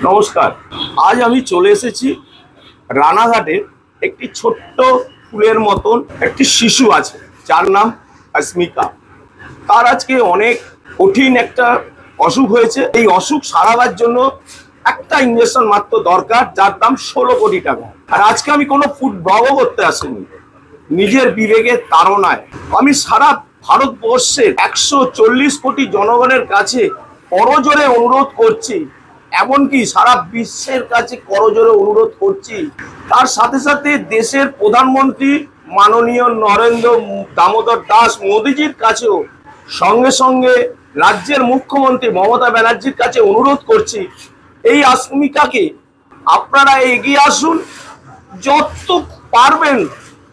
নমস্কার। আজ আমি চলে এসেছি রানাঘাটে। একটি ছোট্ট ফুলের মতন একটি শিশু আছে, যার নাম অস্মিকা। তার আজকে অনেক কঠিন একটা অসুখ হয়েছে। এই অসুখ সারাবার জন্য একটা ইঞ্জেকশন মাত্র দরকার, যার দাম 16 কোটি টাকা। আর আজকে আমি কোনো ফুড ব্লগও করতে আসিনি, নিজের বিবেকের তাড়নায় আমি সারা ভারতবর্ষের 140 কোটি জনগণের কাছে করজোরে অনুরোধ করছি, এমনকি সারা বিশ্বের কাছে করজোরে অনুরোধ করছি। তার সাথে সাথে দেশের প্রধানমন্ত্রী মাননীয় নরেন্দ্র দামোদর দাস মোদীজির কাছেও, সঙ্গে সঙ্গে রাজ্যের মুখ্যমন্ত্রী মমতা ব্যানার্জির কাছে অনুরোধ করছি, এই অস্মিকাকে আপনারা এগিয়ে আসুন, যত পারবেন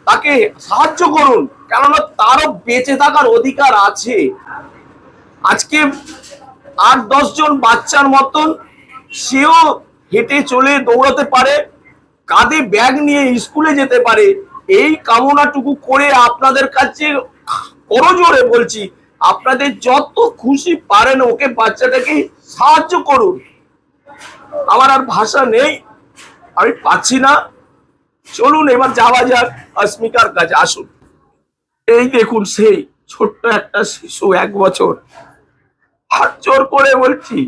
তাকে সাহায্য করুন, কেননা তারও বেঁচে থাকার অধিকার আছে। আজকে 8-10 জন বাচ্চার মতন সেও হেঁটে চলে দৌড়াতে পারে, কাঁধে ব্যাগ নিয়ে স্কুলে যেতে পারে। এই কামনাটুকু করে আপনাদের কাছে করজোরে বলছি, আপনাদের যত খুশি পারেন ওকে, বাচ্চাটাকে সাহায্য করুন। আমার আর ভাষা নেই, আমি পাচ্ছি না। চলুন এবার যাওয়া যাক অস্মিকার কাছে। আসুন, এই দেখুন সেই ছোট্ট একটা শিশু, 1 বছর। হাত জোর করে বলছি,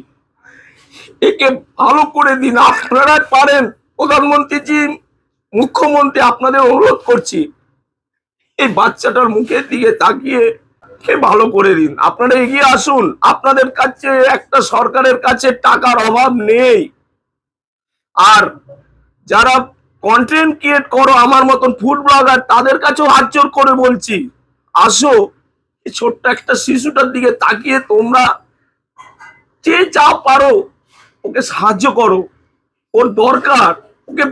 একে ভালো করে দিন। আপনারা পারেন, প্রধানমন্ত্রীজি, মুখ্যমন্ত্রী, আপনাদের অনুরোধ করছি, এই বাচ্চাটার মুখের দিকে তাকিয়ে কে ভালো করে দিন। আপনারা এগিয়ে আসুন। আপনাদের কাছে একটা সরকারের কাছে টাকার অভাব নেই। আর যারা কন্টেন্ট ক্রিয়েট করো আমার মতন ফুড ব্লগার, তাদের কাছেও হাত জোর করে বলছি, আসো, এই ছোট্ট একটা শিশুটার দিকে তাকিয়ে তোমরা যে যা পারো ওকে সাহায্য করো। ওর দরকার, ওকে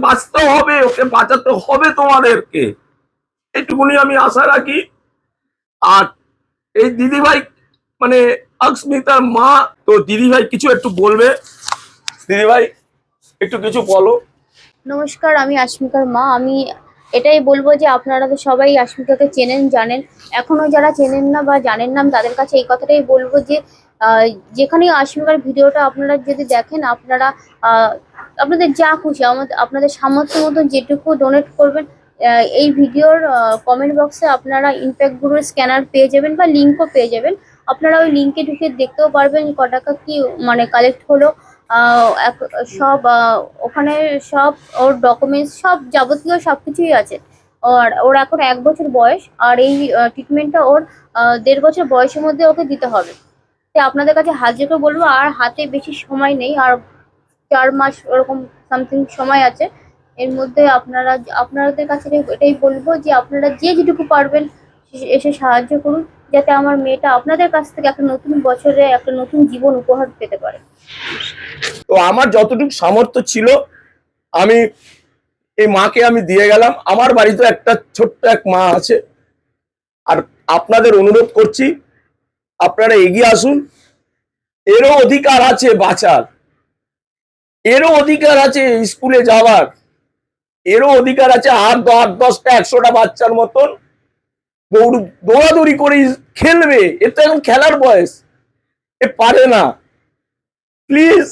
বাঁচতে হবে, ওকে বাঁচাতে হবে তোমাদেরকে। এইটুকুনি আমি আশা রাখি। আর এই দিদিভাই মানে অস্মিতার মা, তো দিদিভাই কিছু একটু বলবে। দিদিভাই একটু কিছু বলো। নমস্কার, আমি আস্মিকার মা। আমি এটাই বলবো যে আপনারা তো সবাই আস্মিকাকে চেনেন, জানেন। এখনো যারা চেনেন না বা জানেন না, তাদের কাছে এই কথাটাই বলবো যে যেখানে আস্মিকার ভিডিওটা আপনারা যদি দেখেন, আপনারা আপনাদের যা খুশি, আপনাদের সামর্থ্য মতন যেটুকু ডোনেট করবেন। এই ভিডিওর কমেন্ট বক্সে আপনারা ইম্প্যাক্ট গ্রুপের স্ক্যানার পেয়ে যাবেন বা লিঙ্কও পেয়ে যাবেন। আপনারা ওই লিঙ্কে ঢুকে দেখতেও পারবেন ক টাকা কি মানে কালেক্ট হলো। সব ওখানে সব ওর ডকুমেন্টস, সব যাবতীয় সবকিছুই আছে। আর ওর এখন 1 বছর বয়স, আর এই ট্রিটমেন্টটা ওর 1.5 বছর বয়সের মধ্যে ওকে দিতে হবে। তাই আপনাদের কাছে হাত জোড় করে বলবো, আর হাতে বেশি সময় নেই, আর 4 মাস ওরকম সামথিং সময় আছে। এর মধ্যে আপনাদের কাছে এটাই বলবো যে আপনারা যে যেটুকু পারবেন এসে সাহায্য করুন, যাতে আমার মেয়েটা আপনাদের কাছ থেকে একটা নতুন বছরে একটা নতুন জীবন উপহার পেতে পারে। তো আমার যতটুকু সামর্থ্য ছিল আমি এই মাকে আমি দিয়ে গেলাম। আমার বাড়িতে একটা ছোট্ট এক মা আছে। আর আপনাদের অনুরোধ করছি, আপনারা এগিয়ে আসুন। এরও অধিকার আছে বাঁচার, এরও অধিকার আছে স্কুলে যাওয়ার, এরও অধিকার আছে আর 10টা 100টা বাচ্চার মতন দৌড়াদৌড়ি করে খেলবে। এ তো এখন খেলার বয়স, এ পারে না। প্লিজ